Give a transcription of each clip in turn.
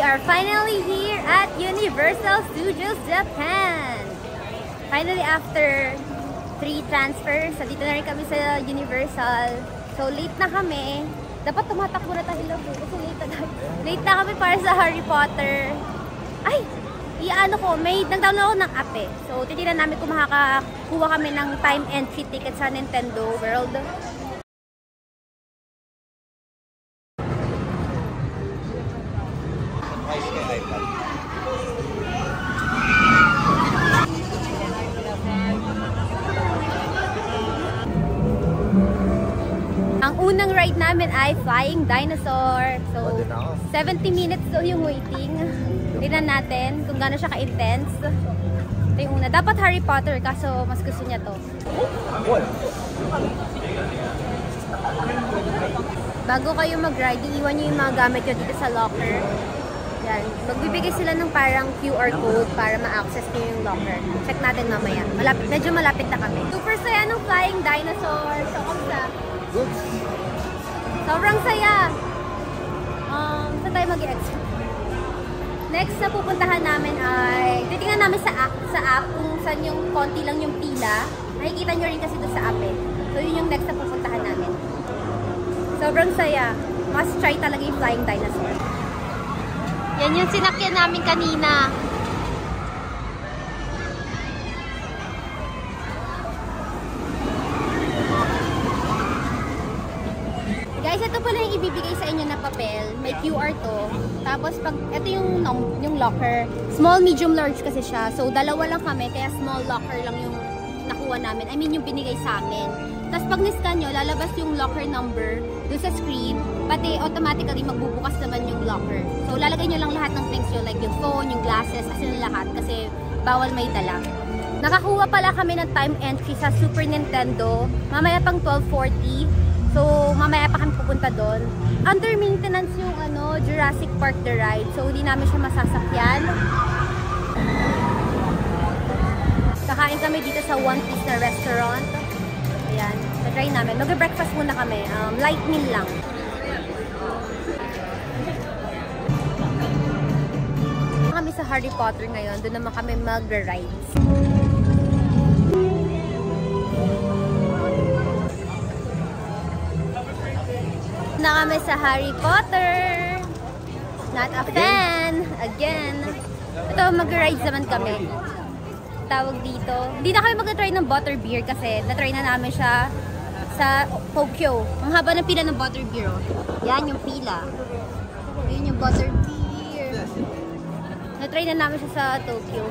are finally here at Universal Studios Japan. Finally, after 3 transfers, dito na rin kami sa Universal. So, late na kami. Dapat tumatakbo na tayo lang kasi late na kami para sa Harry Potter. Ay! May nag-download ako ng app eh. So, titignan namin kung makakakuha kami ng time entry ticket sa Nintendo World. Ang unang ride namin ay Flying Dinosaur. So, 70 minutes daw yung waiting. Tignan natin kung gaano siya ka-intense. Ito yung una. Dapat Harry Potter, kaso mas gusto niya to. Bago kayo mag-ride, iiwan nyo yung mga gamit nyo dito sa locker. Yan. Magbibigay sila ng parang QR code para ma-access nyo yung locker. Check natin mamaya. Medyo malapit na kami. Super saya ng Flying Dinosaur. So, kamusta? Sobrang saya. Saan tayo mag-exit? Next na pupuntahan namin ay titingnan namin sa app kung saan yung konti lang yung pila. Nakikita nyo rin kasi doon sa app eh. So yun yung next na pupuntahan namin. Sobrang saya. Must try talaga yung Flying Dinosaur. Yan yung sinakyan namin kanina. Guys, ito pala yung ibibigay sa inyo na papel. May QR to. Tapos, ito yung locker. Small, medium, large kasi siya. So, dalawa lang kami. Kaya small locker lang yung nakuha namin. I mean, yung binigay sa amin. Tapos, pag niscan nyo, lalabas yung locker number doon sa screen. Pati, automatically, magbubukas naman yung locker. So, lalagay nyo lang lahat ng things nyo. Like yung phone, yung glasses, as in lahat. Kasi, bawal may dala. Nakakuha pala kami ng time entry sa Super Nintendo. Mamaya pang 12:40. So, mamaya pa kami pupunta doon. Under maintenance yung Jurassic Park the ride. So, hindi namin siya masasakyan. Kakain kami dito sa One Piece na restaurant. Ayan. Na-try namin. Mag-breakfast muna kami. Light meal lang. Kami sa Harry Potter ngayon. Doon naman kami mag-rides. Na kami sa Harry Potter. Not a fan. Again. Ito, mag-rides naman kami. Tawag dito. Hindi na kami mag-try ng butterbeer kasi na-try na namin siya sa Tokyo. Ang haba ng pila ng butterbeer. Yan yung pila. Ayun yung butterbeer. Na-try na namin siya sa Tokyo.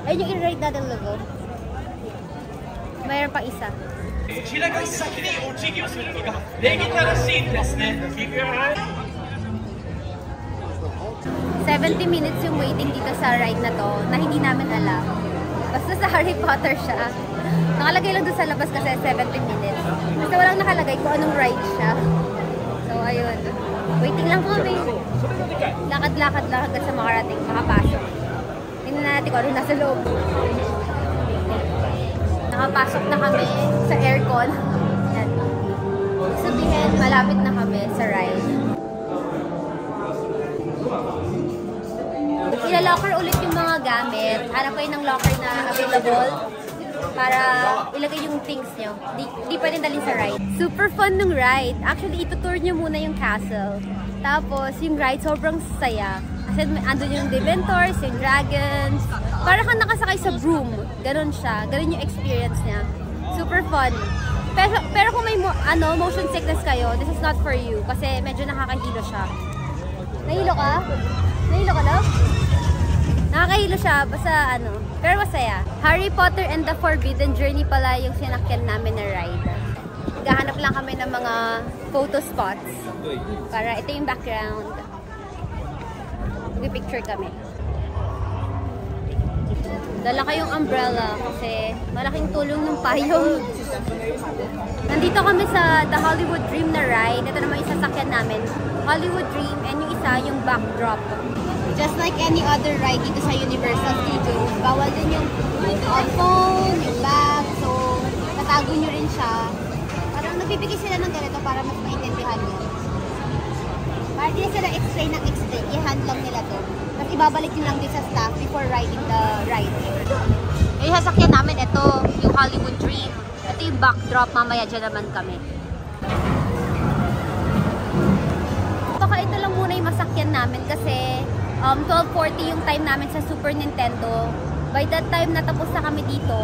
Ayun yung i-ride natin logo. Mayroon pa isa. こちらが先にお辞儀をするのが礼儀正しいんですね。70 minutes yung waiting dito sa ride na to na hindi namin alam. Basta sa Harry Potter siya. Nakalagay lang doon sa labas kasi 70 minutes. Basta walang nakalagay kung anong ride siya. So, ayun. Waiting lang kami. Lakad-lakad lang hanggang sa makarating, makapasok. Tingnan natin kung ano nasa loob. Nakapasok na kami sa aircon. Yan. Sabihin, malapit na kami sa ride. Ila-locker ulit yung mga gamit. Hanap kayo ng locker na available para ilagay yung things nyo. Di pwedeng dalhin sa ride. Super fun nung ride. Actually, itutour nyo muna yung castle. Tapos, yung ride sobrang saya. Kasi andun yung Dementors, yung dragons. Para kang nakasakay sa broom. Ganon siya. Ganon yung experience niya. Super fun. Pero kung may motion sickness kayo, this is not for you. Kasi medyo nakakahilo siya. Nahilo ka? Nahilo ka, love? Nakakahilo siya. Basta Pero masaya. Harry Potter and the Forbidden Journey pala yung sinakyan namin na ride. Gahanap lang kami ng mga photo spots. Para ito yung background. Mag-picture kami. Dala kayong umbrella kasi malaking tulong ng payong. Nandito kami sa The Hollywood Dream na ride. Ito naman yung sasakyan namin. Hollywood Dream and yung isa yung backdrop. Just like any other ride dito sa Universal Studios, bawal din yung phone, yung bag. So, tatago nyo rin siya. Parang nagbibigay sila ng ganito para mas maintindihan nyo. Para di sila explain ng explain. I-hand lang nila to. ibabalik nyo lang din sa staff before riding the ride. Yung sasakyan namin, ito, yung Hollywood Dream. Ito yung backdrop, mamaya dyan naman kami. Baka ito lang muna yung masakyan namin kasi 12:40 yung time namin sa Super Nintendo. By that time, natapos na kami dito.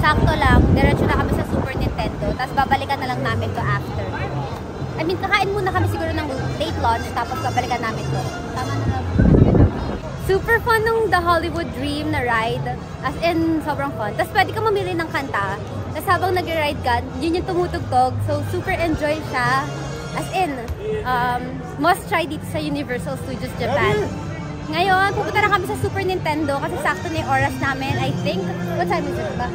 Sakto lang, diretso na kami sa Super Nintendo. Tapos babalikan na lang namin to after. I mean, kakain muna kami siguro ng late lunch, tapos babalikan namin to. Tama na lang. Super fun nung The Hollywood Dream na ride. As in, sobrang fun. Tapos pwede ka mamili ng kanta. Tapos habang nag-ride ka, yun yung tumutugtog. So, super enjoy siya. As in, must try dito sa Universal Studios Japan. Ngayon, pupunta na kami sa Super Nintendo kasi sakto na yung oras namin. I think, what time is it ba?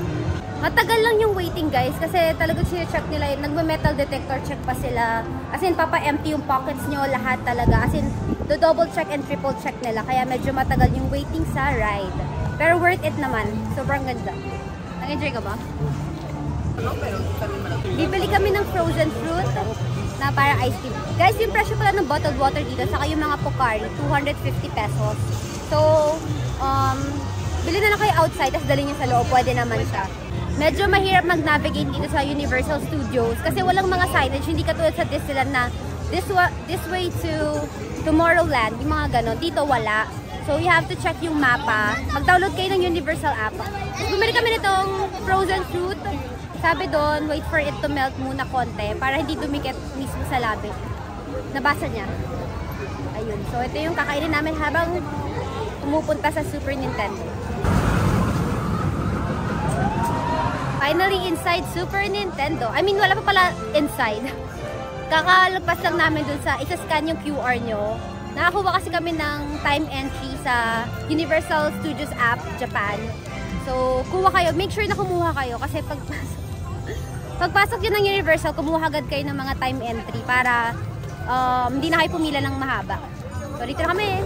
Matagal lang yung waiting, guys, kasi talagang siya-check nila, nagme-metal detector check pa sila. As in, papa-empty yung pockets nyo, lahat talaga. As in, the double check and triple check nila, kaya medyo matagal yung waiting sa ride. Pero worth it naman, sobrang ganda. Nag-enjoy ka ba? Bibili kami ng frozen fruit na para ice cream. Guys, yung presyo pala ng bottled water dito, saka yung mga Pocari, 250 pesos. So, bili na lang kayo outside, tapos dali nyo sa loob, pwede naman siya. Medyo mahirap mag-navigate dito sa Universal Studios kasi walang mga signage, hindi katulad sa Disneyland na this way to Tomorrowland, yung mga ganon. Dito wala. So you have to check yung mapa. Mag-download kayo ng Universal app. Bumili kami nitong frozen fruit. Sabi doon, wait for it to melt muna konti para hindi dumikit mismo sa labi. Nabasa niya. Ayun. So ito yung kakainin namin habang pumupunta sa Super Nintendo. Finally, inside Super Nintendo. I mean, wala pa pala inside. Kakalagpas lang namin dun sa isa-scan yung QR nyo. Nakakuha kasi kami ng time entry sa Universal Studios app, Japan. So, kuha kayo. Make sure na kumuha kayo kasi pagpasok yun ng Universal, kumuha agad kayo ng mga time entry para hindi na kayo pumila ng mahaba. So, dito na kami.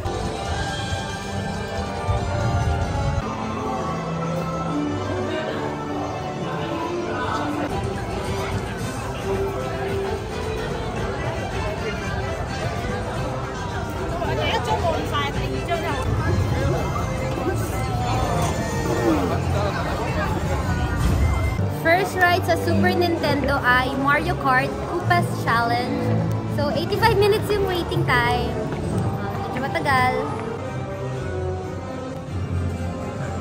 First ride sa Super Nintendo ay Mario Kart Koopa's Challenge. So, 85 minutes yung waiting time. Medyo matagal.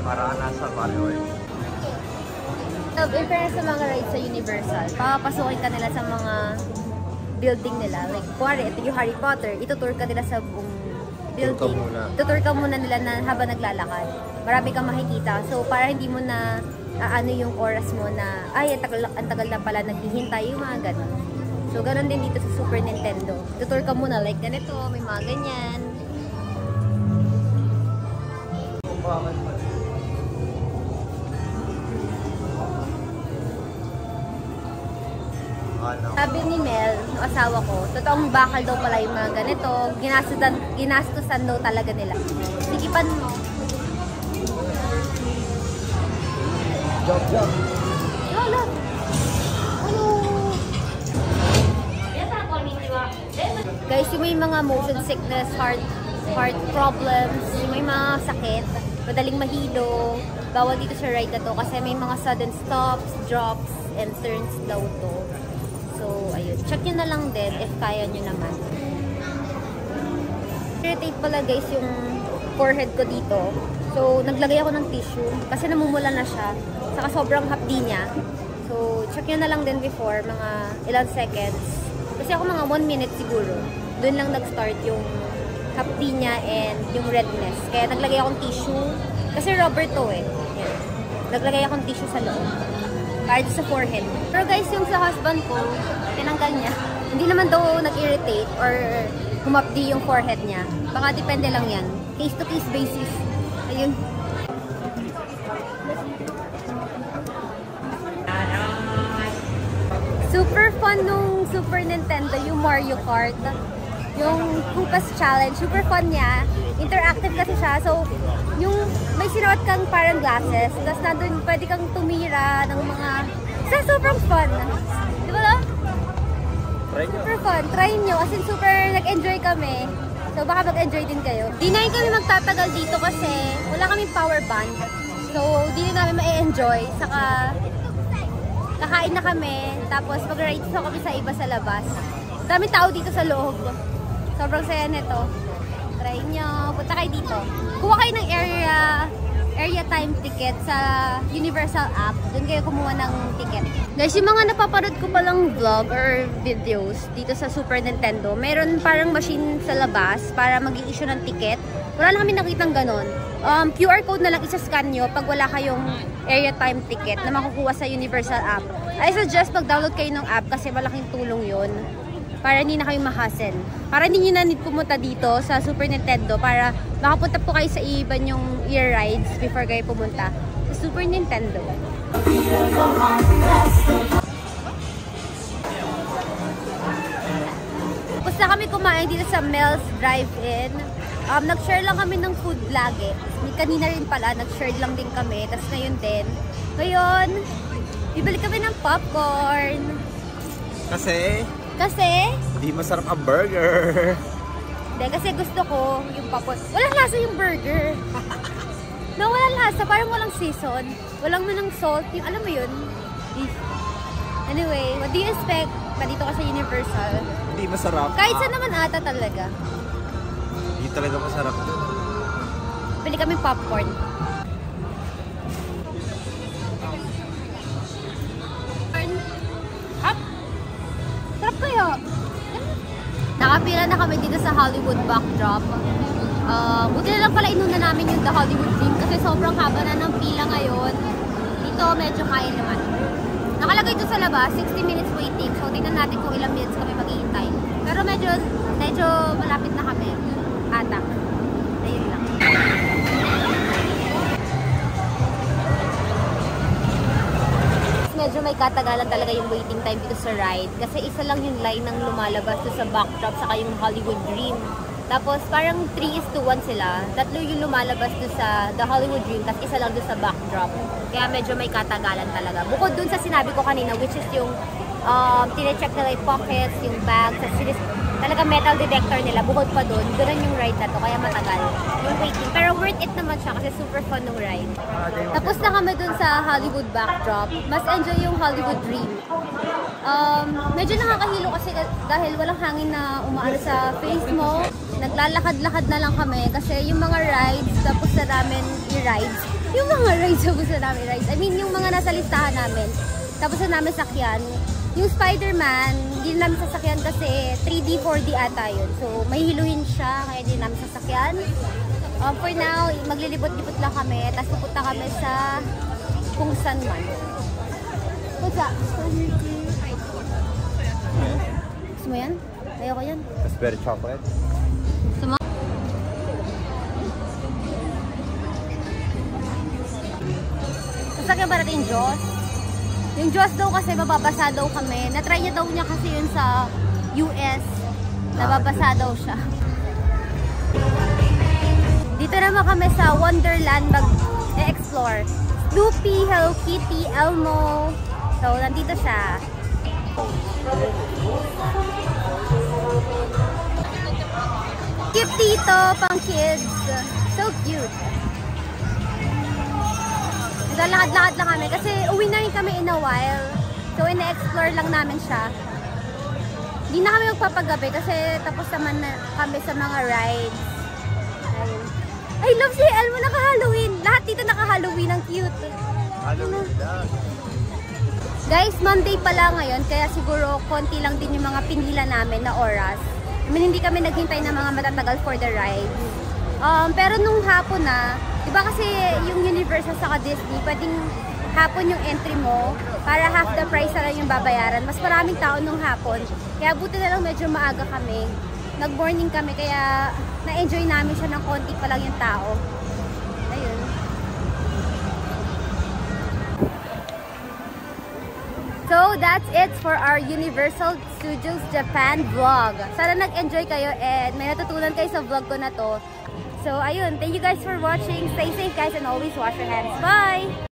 Para nasa Valorant. So, in fairness sa mga rides sa Universal, papapasukin ka nila sa mga building nila. Like, kuwari, ito yung Harry Potter, itutour ka nila sa buong building. Tutour ka muna nila na habang naglalakad. Marami kang makikita. So, para hindi mo na ano yung oras mo na, ay, ang tagal na pala naghihintay, yung mga ganun. So, ganun din dito sa Super Nintendo. Tutor ka muna, like ganito, may mga ganyan. Sabi ni Mel, yung asawa ko, totoong bakal daw pala yung mga ganito. Ginastusan daw talaga nila. Sigipan mo. Jump. Lola! Ano? Guys, yung may mga motion sickness, heart problems, yung may mga sakit, madaling mahilo, bawal dito sa ride na to kasi may mga sudden stops, drops, and turns daw to. So, ayun. Check nyo na lang din if kaya nyo naman. Irritate pala guys yung forehead ko dito. So, naglagay ako ng tissue kasi namumula na siya. Saka sobrang hapdi niya. So, check nyo na lang din before, mga ilang seconds. Kasi ako mga 1 minute siguro. Doon lang nag-start yung hapdi niya and yung redness. Kaya naglagay akong tissue. Kasi rubber to eh. Yan. Naglagay akong tissue sa loob. Para sa forehead. Pero guys, yung sa husband ko, tinanggal niya. Hindi naman daw nag-irritate or humapdi yung forehead niya. Baka depende lang yan. Case-to-case basis. Ayun. Super fun nung Super Nintendo, yung Mario Kart. Yung Koopa's Challenge. Super fun niya. Interactive kasi siya. So, yung may sinuot kang parang glasses. Tapos nandun, pwede kang tumira ng mga... sobrang fun. Di ba lang? Super fun. Try nyo. As in, super nag-enjoy kami. So baka mag-enjoy din kayo. Di na rin kami magtatagal dito kasi wala kaming power bank. So di na namin ma-enjoy. Saka kakain na kami. Tapos mag-rides na kami sa iba sa labas. Daming tao dito sa loob. Sobrang saya nito. Try nyo. Punta kayo dito. Kuha kayo ng area time ticket sa Universal app. Doon kayo kumuha ng ticket. Guys, yung mga napaparod ko palang vlog or videos dito sa Super Nintendo, meron parang machine sa labas para mag-i-issue ng ticket. Wala na kami nakitang ganon. QR code na lang isa-scan nyo pag wala kayong area time ticket na makukuha sa Universal app. I suggest mag-download kayo ng app kasi malaking tulong yun. Para hindi na kayo ma-hassle. Para hindi nyo na need pumunta dito sa Super Nintendo para makapunta po kayo sa iba nyong ear rides before kayo pumunta sa Super Nintendo. Tapos na kami kumain dito sa Mel's Drive-In. Nag-share lang kami ng food lagi. Kanina rin pala, nag-share lang din kami. Tapos ngayon din. Ngayon, bibili kami ng popcorn. Kasi Kasi? di masarap ang burger. Hindi, kasi gusto ko yung popcorn. Walang lasa yung burger. No, walang lasa. Parang walang season. Walang manang salt. Yung, alam mo yun? Anyway, what do you expect? Dito ka sa Universal. Hindi masarap. Kahit saan naman ata talaga. Hindi talaga masarap. Bili kami popcorn. Sarap kayo. Nakapila na kami dito sa Hollywood Backdrop. Buti na lang pala inuna namin yung The Hollywood Dream kasi sobrang haba na ng pila ngayon. Dito medyo kaya naman. Nakalagay ito sa labas, 60 minutes waiting. So tingnan natin kung ilang minutes kami maghihintay. Pero medyo malapit na kami. Ata. Ayun lang. Medyo may katagalan talaga yung waiting time dito sa ride. Kasi isa lang yung line ng lumalabas doon sa backdrop saka yung Hollywood Dream. Tapos parang 3:1 sila. Tatlo yung lumalabas doon sa The Hollywood Dream, tapos isa lang doon sa backdrop. Kaya medyo may katagalan talaga. Bukod doon sa sinabi ko kanina, which is yung tine-check nila yung pockets, yung bags, talaga metal detector nila. Bukod pa doon, doon yung ride na to, kaya matagal yung waiting. Pero worth it naman siya kasi super fun ng ride. Tapos na kami doon sa Hollywood Backdrop. Mas enjoy yung Hollywood Dream. Medyo nakakahilo kasi dahil walang hangin na umaano sa face mo. Naglalakad-lakad na lang kami kasi yung mga rides, tapos na namin i-rides. Yung mga rides, tapos na namin rides. I mean, yung mga nasa listahan namin, tapos na namin sakyan. Yung Spider-Man, hindi namin sasakyan kasi 3D, 4D ata yun. So, may hiluhin siya, kaya hindi namin sasakyan. For now, maglilibot-libot lang kami, tapos pupunta kami sa kung saan man. What's that? Gusto mo yan? Ayoko yan. Raspberry chocolate. Gusto mo? Sasakyan ba natin yung Diyos? Yung Diyos daw kasi mababasa daw kami. Na-try niya daw niya kasi yun sa US. Nababasa daw siya. Dito naman kami sa Wonderland mag-explore. Snoopy, Hello Kitty, Elmo. So, nandito siya. Cute dito, pang kids. So cute. Naglalakad-lakad lang kami kasi uwi na rin kami in a while. So, ina-explore lang namin siya. Hindi na kami magpapagabi kasi tapos naman na kami sa mga rides. Ayun. I love si Elmo naka-Halloween. Lahat dito naka-Halloween. Ang cute. Halloween lang. Guys, Monday pala ngayon kaya siguro konti lang din yung mga pinila namin na oras. I mean, hindi kami naghintay ng mga matatagal for the ride. Pero nung hapon na, diba kasi yung Universal saka Disney, pwedeng hapon yung entry mo para half the price na lang yung babayaran. Mas maraming tao nung hapon. Kaya buti na lang medyo maaga kami. Nag-morning kami kaya na-enjoy namin siya ng konti pa lang yung tao. Ayun. So, that's it for our Universal Studios Japan vlog. Sana nag-enjoy kayo and may natutunan kayo sa vlog ko na to. So, ayun. Thank you guys for watching. Stay safe guys and always wash your hands. Bye!